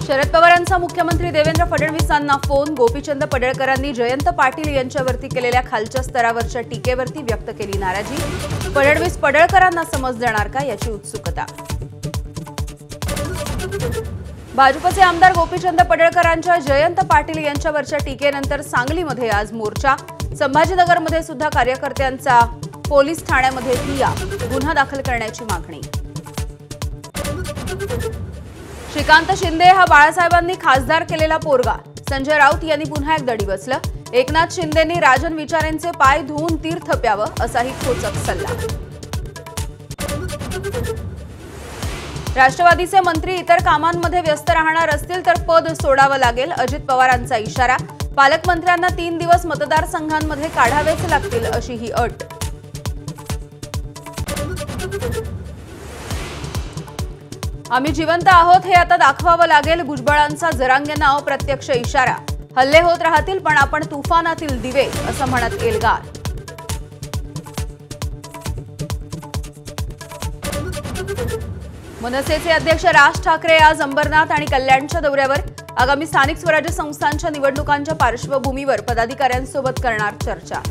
शरद पवारांचा मुख्यमंत्री देवेंद्र फडणवीसांना फोन। गोपीचंद पडळकरांनी जयंत पाटील यांच्यावरती केलेल्या खालच्या स्तरावरच्या टीकेवरती व्यक्त केली नाराजी। फडणवीस पडळकरांना समज देणार का याची उत्सुकता। भाजपचे आमदार गोपीचंद पडळकरांच्या जयंत पाटील यांच्यावरच्या टीकेनंतर सांगलीमध्ये आज मोर्चा। संभाजीनगरमध्ये सुद्धा कार्यकर्त्यांचा पोलीस ठाण्यामध्ये ठिय्या, गुन्हा दाखल करण्याची मागणी। श्रीकांत शिंदे हा बाळासाहेबांनी खासदार केलेला पोरगा। संजय राऊत यांनी पुन्हा एक दडी बसलं। एकनाथ शिंदेंनी राजन विचारेंचे पाय धुवून तीर्थ प्यावं असाही खोचक सल्ला। राष्ट्रवादीचे मंत्री इतर कामांमध्ये व्यस्त राहणार असतील तर पद सोडावं लागेल, अजित पवारांचा इशारा। पालकमंत्र्यांना 3 दिवस मतदारसंघांमध्ये काढावेच लागतील अशी ही अट। आम्ही जिवंत आहोत हे आता दाखवावं लागेल, भुजबळांचा जरांगेंना अप्रत्यक्ष इशारा। हल्ले होत राहतील पण आपण तुफानातील दिवे असं म्हणत एल्गार। मनसेचे अध्यक्ष राज ठाकरे आज अंबरनाथ आणि कल्याणच्या दौऱ्यावर। आगामी स्थानिक स्वराज्य संस्थांच्या निवडणुकांच्या पार्श्वभूमीवर पदाधिकाऱ्यांसोबत करणार चर्चा।